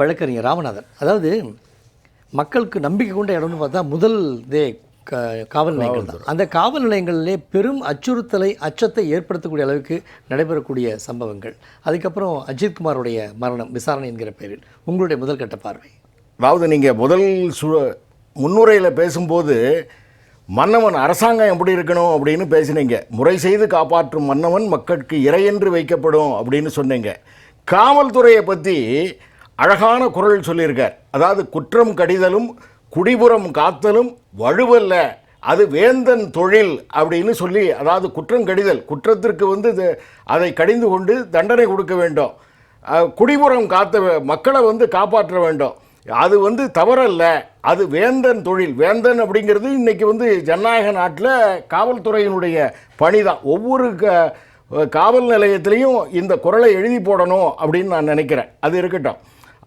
வழக்கறிஞர் ராமநாதன். அதாவது மக்களுக்கு நம்பிக்கை கொண்ட இடம்னு பார்த்தா முதல் காவல் நிலையங்கள் தான். அந்த காவல் நிலையங்களிலே பெரும் அச்சத்தை ஏற்படுத்தக்கூடிய அளவுக்கு நடைபெறக்கூடிய சம்பவங்கள். அதுக்கப்புறம் அஜித்குமாருடைய மரணம் விசாரணை என்கிற பேரில் உங்களுடைய முதல் கட்ட பார்வை. அதாவது நீங்கள் முதல் முன்னுரையில் பேசும்போது மன்னவன் அரசாங்கம் எப்படி இருக்கணும் அப்படின்னு பேசினீங்க. முறை செய்து காப்பாற்றும் மன்னவன் மக்களுக்கு இறையென்று வைக்கப்படும் அப்படின்னு சொன்னீங்க. காவல்துறையை பற்றி அழகான குரல் சொல்லியிருக்கார். அதாவது குற்றம் கடிதலும் குடிபுறம் காத்தலும் வழுவல்ல, அது வேந்தன் தொழில் அப்படின்னு சொல்லி, அதாவது குற்றம் கடிதல், குற்றத்திற்கு அதை கடிந்து கொண்டு தண்டனை கொடுக்க வேண்டும். குடிபுறம் காத்த மக்களை காப்பாற்ற வேண்டும். அது தவறல்ல, அது வேந்தன் தொழில். வேந்தன் அப்படிங்கிறது இன்றைக்கி ஜனநாயக நாட்டில் காவல்துறையினுடைய பணி தான். ஒவ்வொரு காவல் நிலையத்திலையும் இந்த குரலை எழுதி போடணும் அப்படின்னு நான் நினைக்கிறேன். அது இருக்கட்டும்.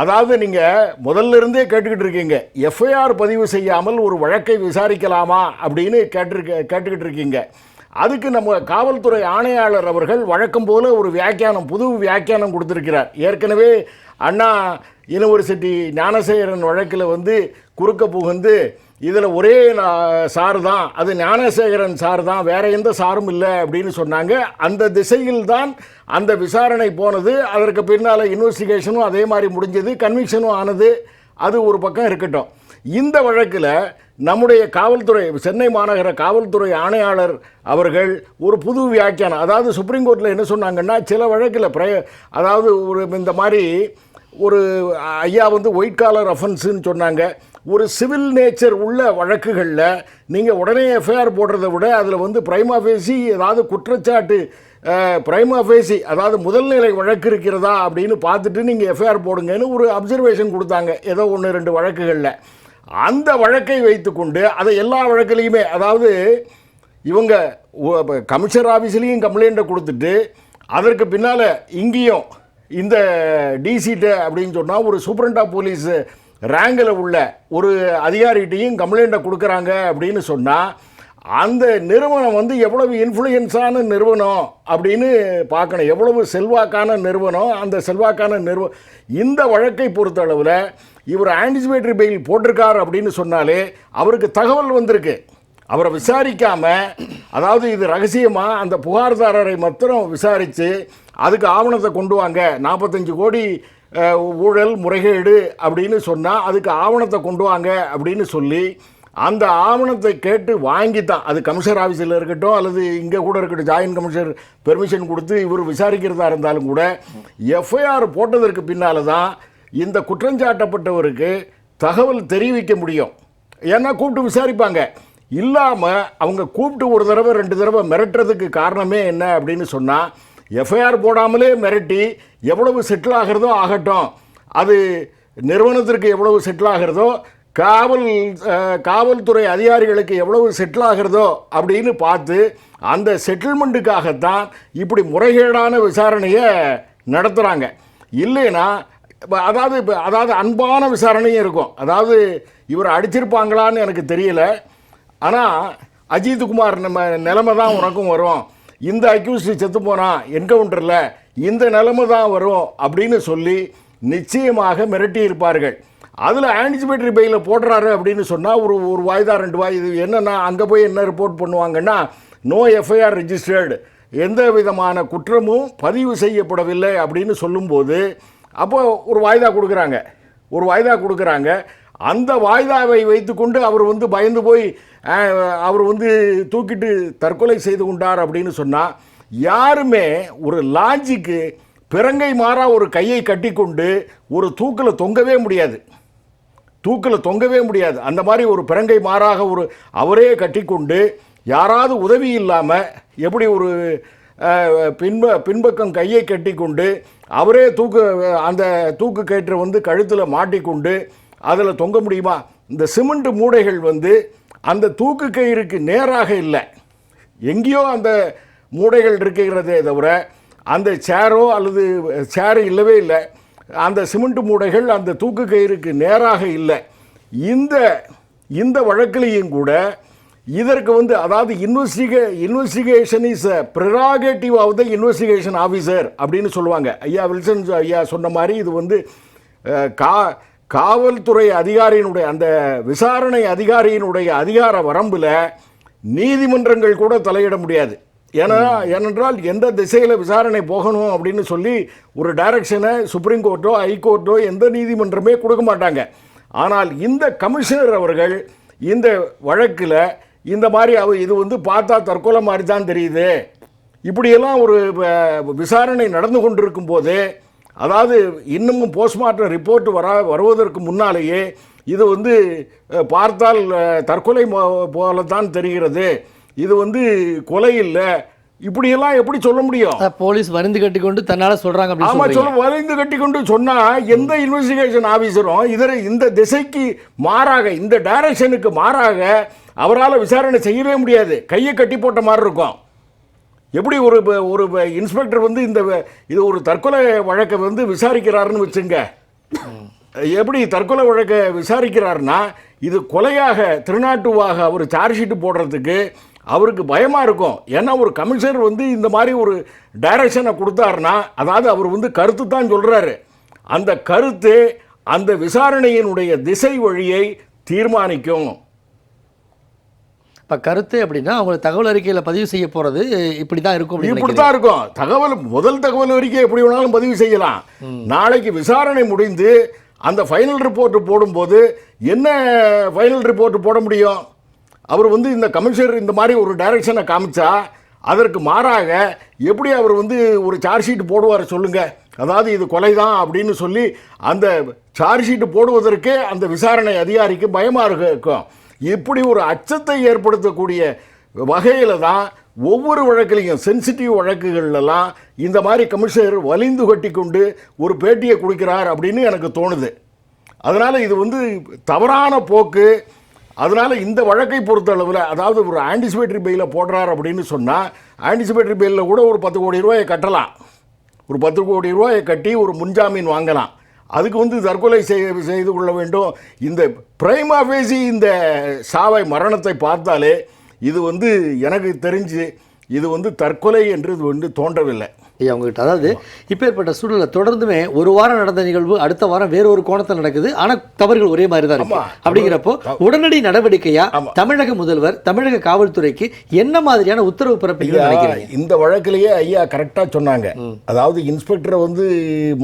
அதாவது நீங்கள் முதல்ல இருந்தே கேட்டுக்கிட்டு இருக்கீங்க, எஃப்ஐஆர் பதிவு செய்யாமல் ஒரு வழக்கை விசாரிக்கலாமா அப்படின்னு கேட்டுக்கிட்டு இருக்கீங்க. அதுக்கு நம்ம காவல்துறை ஆணையாளர் அவர்கள் வழக்கம் போல் ஒரு புது வியாக்கியானம் கொடுத்துருக்கிறார். ஏற்கனவே அண்ணா யூனிவர்சிட்டி ஞானசேகரன் வழக்கில் குறுக்க புகுந்து இதில் ஒரே சார் தான், அது ஞானசேகரன் சார் தான், வேறு எந்த சாரும் இல்லை அப்படின்னு சொன்னாங்க. அந்த திசையில் தான் அந்த விசாரணை போனது. அதற்கு பின்னால் இன்வெஸ்டிகேஷனும் அதே மாதிரி முடிஞ்சது, கன்விக்ஷனும் ஆனது. அது ஒரு பக்கம் இருக்கட்டும். இந்த வழக்கில் நம்முடைய காவல்துறை, சென்னை மாநகர காவல்துறை ஆணையாளர் அவர்கள் ஒரு புது வியாக்கியானம், அதாவது சுப்ரீம் கோர்ட்டில் என்ன சொன்னாங்கன்னா, சில வழக்கில் அதாவது இந்த மாதிரி ஒரு ஐயா ஒயிட் காலர் அஃபென்ஸுன்னு சொன்னாங்க. ஒரு சிவில் நேச்சர் உள்ள வழக்குகளில் நீங்கள் உடனே எஃப்ஐஆர் போடுறதை விட அதில் பிரைமா ஃபேசி, அதாவது குற்றச்சாட்டு பிரைமா ஃபேசி, அதாவது முதல்நிலை வழக்கு இருக்கிறதா அப்படின்னு பார்த்துட்டு நீங்கள் எஃப்ஐஆர் போடுங்கன்னு ஒரு அப்சர்வேஷன் கொடுத்தாங்க. ஏதோ 1-2 வழக்குகளில் அந்த வழக்கை வைத்துக்கொண்டு அதை எல்லா வழக்குலையுமே, அதாவது இவங்க கமிஷனர் ஆஃபீஸ்லேயும் கம்ப்ளைண்ட்டை கொடுத்துட்டு அதற்கு பின்னால் இங்கேயும் இந்த டிசிட்ட அப்படின்னு சொன்னால் ஒரு சூப்பரண்ட் ஆஃப் போலீஸ் ரேங்கில் உள்ள ஒரு அதிகாரிகிட்டையும் கம்ப்ளைண்ட்டை கொடுக்குறாங்க அப்படின்னு சொன்னால் அந்த நிறுவனம் எவ்வளவு இன்ஃப்ளூயன்ஸான நிறுவனம் அப்படின்னு பார்க்கணும். எவ்வளவு செல்வாக்கான நிறுவனம், அந்த செல்வாக்கான இந்த வழக்கை பொறுத்தளவில் இவர் ஆன்டிசிபேட்டரி பெயில் போட்டிருக்கார் அப்படின்னு சொன்னாலே அவருக்கு தகவல் வந்திருக்கு. அவரை விசாரிக்காமல், அதாவது இது ரகசியமாக அந்த புகார்தாரரை மாத்திரம் விசாரித்து அதுக்கு ஆவணத்தை கொண்டு வாங்க, 45 கோடி ஊழல் முறைகேடு அப்படின்னு சொன்னால் அதுக்கு ஆவணத்தை கொண்டு வாங்க அப்படின்னு சொல்லி அந்த ஆவணத்தை கேட்டு வாங்கித்தான், அது கமிஷனர் ஆஃபீஸில் இருக்கட்டும் அல்லது இங்கே கூட இருக்கட்டும், ஜாயின்ட் கமிஷனர் பெர்மிஷன் கொடுத்து இவர் விசாரிக்கிறதா இருந்தாலும் கூட எஃப்ஐஆர் போட்டதற்கு பின்னால் தான் இந்த குற்றஞ்சாட்டப்பட்டவருக்கு தகவல் தெரிவிக்க முடியும். ஏன்னா கூப்பிட்டு விசாரிப்பாங்க. இல்லாமல் அவங்க கூப்பிட்டு ஒரு தடவை 2 தடவை மிரட்டுறதுக்கு காரணமே என்ன அப்படின்னு சொன்னால், எஃப்ஐஆர் போடாமலே மிரட்டி எவ்வளவு செட்டில் ஆகிறதோ ஆகட்டும், அது நிறுவனத்திற்கு எவ்வளவு செட்டில் ஆகிறதோ, காவல்துறை அதிகாரிகளுக்கு எவ்வளவு செட்டில் ஆகிறதோ அப்படின்னு பார்த்து அந்த செட்டில்மெண்ட்டுக்காகத்தான் இப்படி முறைகேடான விசாரணையை நடத்துகிறாங்க. இல்லைன்னா அதாவது அன்பான விசாரணையும் இருக்கும். அதாவது இவர் அடிச்சிருப்பாங்களான்னு எனக்கு தெரியல, ஆனால் அஜித்குமார் நம்ம நிலைமை தான் உனக்கும் வரும், இந்த அக்யூஸ்டு செத்து போனால் என்கவுண்டரில் இந்த நிலைமை தான் வரும் அப்படின்னு சொல்லி நிச்சயமாக மிரட்டி இருப்பார்கள். அதில் ஆன்டிசிபேட்டரி பெயிலில் போடுறாரு அப்படின்னு சொன்னால் ஒரு வாய்தா 2 வாய், இது என்னென்னா அங்கே போய் என்ன ரிப்போர்ட் பண்ணுவாங்கன்னா, நோ எஃப்ஐஆர் ரெஜிஸ்டர்டு, எந்த விதமான குற்றமும் பதிவு செய்யப்படவில்லை அப்படின்னு சொல்லும்போது அப்போது ஒரு வாய்தா கொடுக்குறாங்க. அந்த வாய்தாவை வைத்துக்கொண்டு அவர் பயந்து போய் அவர் தூக்கிட்டு தற்கொலை செய்து கொண்டார் அப்படின்னு சொன்னால், யாருமே ஒரு லாஜிக்கு பிறங்கை மாறா ஒரு கையை கட்டிக்கொண்டு ஒரு தூக்கில் தொங்கவே முடியாது. அந்த மாதிரி ஒரு பிறங்கை மாறாக அவரே கட்டிக்கொண்டு யாராவது உதவி இல்லாமல் எப்படி ஒரு பின்பக்கம் கையை கட்டிக்கொண்டு அவரே அந்த தூக்கு கயிற்றை கழுத்தில் மாட்டிக்கொண்டு அதில் தொங்க முடியுமா? இந்த சிமெண்ட் மூடைகள் அந்த தூக்கு கயிறுக்கு நேராக இல்லை, எங்கேயோ அந்த மூடைகள் இருக்கிறதே தவிர அந்த சேரோ அல்லது சேரு இல்லவே இல்லை. அந்த சிமெண்ட் மூடைகள் அந்த தூக்கு கயிறுக்கு நேராக இல்லை. இந்த வழக்கிலையும் கூட இதற்கு அதாவது investigation is a prerogative of the investigation officer அப்படின்னு சொல்லுவாங்க. ஐயா வில்சன் ஐயா சொன்ன மாதிரி இது காவல்துறை அதிகாரியினுடைய அந்த விசாரணை அதிகாரியினுடைய அதிகார வரம்பில் நீதிமன்றங்கள் கூட தலையிட முடியாது. ஏனென்றால் எந்த திசையில் விசாரணை போகணும் அப்படின்னு சொல்லி ஒரு டைரக்ஷனை சுப்ரீம் கோர்ட்டோ ஹைகோர்ட்டோ எந்த நீதிமன்றமே கொடுக்க மாட்டாங்க. ஆனால் இந்த கமிஷனர் அவர்கள் இந்த வழக்கில் இந்த மாதிரி இது வந்து பார்த்தா தற்கொலை மாதிரி தான் தெரியுது, இப்படியெல்லாம் ஒரு விசாரணை நடந்து கொண்டிருக்கும் போது, அதாவது இன்னமும் போஸ்ட்மார்ட்டம் ரிப்போர்ட் வருவதற்கு முன்னாலேயே இது வந்து பார்த்தால் தற்கொலை போல தான் தெரிகிறது, இது வந்து கொலை இல்லை, இப்படியெல்லாம் எப்படி சொல்ல முடியும்? போலீஸ் வரிந்து கட்டி கொண்டு தன்னால சொல்றாங்க. ஆமாம், வரிந்து கட்டி கொண்டு சொன்னால் எந்த இன்வெஸ்டிகேஷன் ஆஃபீஸரும் இந்த திசைக்கு மாறாக, இந்த டைரக்ஷனுக்கு மாறாக அவரால் விசாரணை செய்யவே முடியாது. கையை கட்டி போட்ட மாதிரி இருக்கும். எப்படி ஒரு இன்ஸ்பெக்டர் வந்து இது ஒரு தற்கொலை வழக்கை வந்து விசாரிக்கிறாருன்னு வச்சுங்க, எப்படி தற்கொலை வழக்கை விசாரிக்கிறாருன்னா இது கொலையாக திருநாட்டுவாக அவர் சார்ஜ் ஷீட்டு போடுறதுக்கு அவருக்கு பயமாக இருக்கும். ஏன்னா ஒரு கமிஷனர் வந்து இந்த மாதிரி ஒரு டைரக்ஷனை கொடுத்தாருன்னா, அதாவது அவர் வந்து கருத்து தான் சொல்கிறாரு, அந்த கருத்து அந்த விசாரணையினுடைய திசை வழியை தீர்மானிக்கும். இப்போ கருத்து அப்படின்னா அவங்க தகவல் அறிக்கையில் பதிவு செய்ய போகிறது இப்படி தான் இருக்கும். இப்படி தான் இருக்கும். முதல் தகவல் அறிக்கை எப்படி வேணாலும் பதிவு செய்யலாம். நாளைக்கு விசாரணை முடிந்து அந்த ஃபைனல் ரிப்போர்ட் போடும்போது என்ன ஃபைனல் ரிப்போர்ட் போட முடியும்? அவர் வந்து இந்த கமிஷனர் இந்த மாதிரி ஒரு டைரக்ஷனை காமிச்சா அதற்கு மாறாக எப்படி அவர் வந்து ஒரு சார்ஜ் ஷீட் போடுவார் சொல்லுங்கள்? அதாவது இது கொலை தான் அப்படின்னு சொல்லி அந்த சார்ஜ் ஷீட் போடுவதற்கே அந்த விசாரணை அதிகாரிக்கு பயமாக இருக்கும். இப்படி ஒரு அச்சத்தை ஏற்படுத்தக்கூடிய வகையில் தான் ஒவ்வொரு வழக்கிலையும் சென்சிட்டிவ் வழக்குகள்லாம் இந்த மாதிரி கமிஷனர் வலிந்து கட்டி கொண்டு ஒரு பேட்டியை கொடுக்கிறார் அப்படின்னு எனக்கு தோணுது. அதனால் இது வந்து தவறான போக்கு. அதனால் இந்த வழக்கை பொறுத்தளவில், அதாவது ஒரு ஆன்டிசிபேட்டரி பெயிலை போடுறார் அப்படின்னு சொன்னால் ஆன்டிசிபேட்டரி பெயிலில் கூட ஒரு 10 கோடி ரூபாயை கட்டலாம். ஒரு 10 கோடி ரூபாயை கட்டி ஒரு முன்ஜாமீன் வாங்கலாம். அதுக்கு வந்து தற்கொலை செய்து கொள்ள வேண்டும். இந்த பிரைமா ஃபேசி இந்த மரணத்தை பார்த்தாலே இது வந்து எனக்கு தெரிஞ்சு இது வந்து தற்கொலை என்று இது வந்து தோன்றவில்லை. அவங்ககிட்ட அதாவது இப்போ ஏற்பட்ட சூழலை தொடர்ந்துமே ஒரு வாரம் நடந்த நிகழ்வு அடுத்த வாரம் வேற ஒரு கோணத்தில் நடக்குது. ஆனால் தவறுகள் ஒரே மாதிரி தான் இருக்கு. அப்படிங்கிறப்போ உடனடி நடவடிக்கையா தமிழக முதல்வர் தமிழக காவல்துறைக்கு என்ன மாதிரியான உத்தரவு பிறப்பிக்கணும்னு நினைக்கிறீங்க? இந்த வழக்கிலேயே ஐயா கரெக்டாக சொன்னாங்க. அதாவது இன்ஸ்பெக்டரை வந்து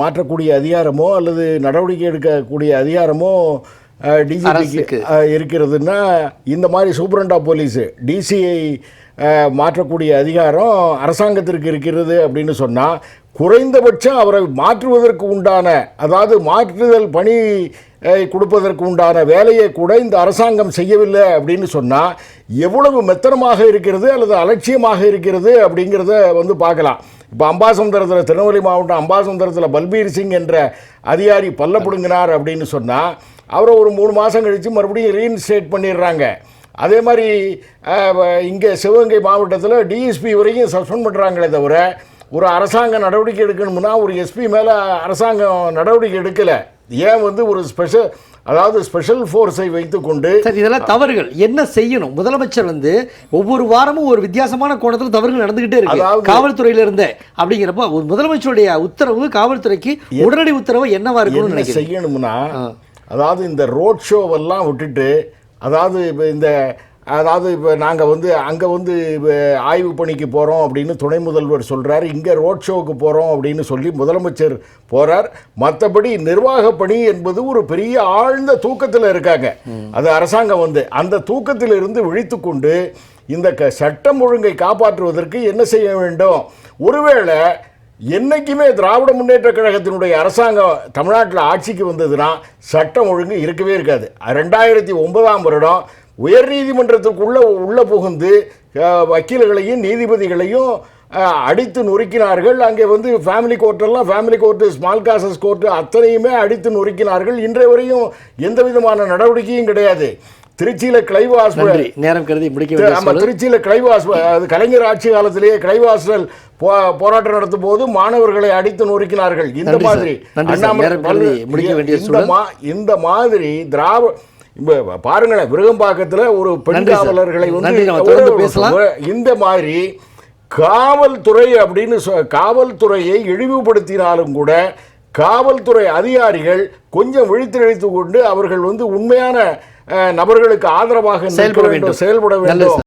மாற்றக்கூடிய அதிகாரமோ அல்லது நடவடிக்கை எடுக்கக்கூடிய அதிகாரமோ டிஜிபிக்கு இருக்கிறதுன்னா, இந்த மாதிரி சூப்பரண்ட் ஆஃப் போலீஸு டிசிஐ மாற்றக்கூடிய அதிகாரம் அரசாங்கத்திற்கு இருக்கிறது அப்படின்னு சொன்னால், குறைந்தபட்சம் அவரை மாற்றுவதற்கு உண்டான, அதாவது மாற்றுதல் பணி கொடுப்பதற்கு உண்டான வேலையை கூட இந்த அரசாங்கம் செய்யவில்லை அப்படின்னு சொன்னால் எவ்வளவு மெத்தனமாக இருக்கிறது அல்லது அலட்சியமாக இருக்கிறது அப்படிங்கிறத வந்து பார்க்கலாம். இப்போ அம்பாசமுத்திரத்தில், திருநெல்வேலி மாவட்டம் அம்பாசமுத்திரத்தில் பல்பீர் சிங் என்ற அதிகாரி பல்லப்படுங்கினார் அப்படின்னு சொன்னால் அவரை ஒரு 3 மாதம் கழித்து மறுபடியும் ரீஇன்ஸ்டேட் பண்ணிடுறாங்க. அதே மாதிரி இங்கே சிவகங்கை மாவட்டத்தில் டிஎஸ்பி வரைக்கும் சஸ்பெண்ட் பண்ணுறாங்களே தவிர ஒரு அரசாங்கம் நடவடிக்கை எடுக்கணும்னா ஒரு எஸ்பி மேலே அரசாங்கம் நடவடிக்கை எடுக்கலை. ஏன் வந்து ஒரு ஸ்பெஷல் ஃபோர்ஸை வைத்துக்கொண்டு இதெல்லாம் தவறுகள் என்ன செய்யணும்? முதலமைச்சர் வந்து ஒவ்வொரு வாரமும் ஒரு வித்தியாசமான கோணத்தில் தவறுகள் நடந்துகிட்டே இருக்கு காவல்துறையில இருந்தே. அப்படிங்கிறப்போ ஒரு முதலமைச்சருடைய உத்தரவு காவல்துறைக்கு உடனடி உத்தரவு என்னவா இருக்கணும்னு நினைக்கிறேன் செய்யணும்னா, அதாவது இந்த ரோட் ஷோவெல்லாம் விட்டுட்டு, அதாவது இப்போ நாங்கள் வந்து அங்கே வந்து ஆய்வு பணிக்கு போகிறோம் அப்படின்னு துணை முதல்வர் சொல்கிறார், இங்கே ரோட் ஷோவுக்கு போகிறோம் அப்படின்னு சொல்லி முதலமைச்சர் போகிறார். மற்றபடி நிர்வாக பணி என்பது ஒரு பெரிய ஆழ்ந்த தூக்கத்தில் இருக்காங்க. அது அரசாங்கம் வந்து அந்த தூக்கத்தில் இருந்து விழித்து கொண்டு இந்த சட்டம் ஒழுங்கை காப்பாற்றுவதற்கு என்ன செய்ய வேண்டும்? ஒருவேளை என்றைக்குமே திராவிட முன்னேற்ற கழகத்தினுடைய அரசாங்கம் தமிழ்நாட்டில் ஆட்சிக்கு வந்ததுன்னா சட்டம் ஒழுங்கு இருக்கவே இருக்காது. 2009ஆம் வருடம் உயர்நீதிமன்றத்துக்குள்ளே புகுந்து வக்கீல்களையும் நீதிபதிகளையும் அடித்து நொறுக்கினார்கள். அங்கே வந்து family court, small causes court அத்தனையுமே அடித்து நொறுக்கினார்கள். இன்றைய வரையும் எந்த விதமான நடவடிக்கையும் கிடையாது. திருச்சியில் கிளைவ் ஹாஸ்பிட்டல் நேரம் கருதி முடிக்க திருச்சியில் கிளைவ் ஹாஸ்பிட்டல், அது கலைஞர் ஆட்சி காலத்திலேயே கிளைவ் ஹாஸ்பிட்டல் போராட்டம் நடத்தும் போது மாணவர்களை அடித்து நொறுக்கினார்கள். இந்த மாதிரி இந்த மாதிரி பாருங்களேன், விருகம்பாக்கத்தில் ஒரு பெண் காவலர்களை வந்து இந்த மாதிரி காவல்துறை அப்படின்னு காவல்துறையை இழிவுபடுத்தினாலும் கூட காவல்துறை அதிகாரிகள் கொஞ்சம் விழித்து கொண்டு அவர்கள் உண்மையான நபர்களுக்கு ஆதரவாக செயல்பட வேண்டும்.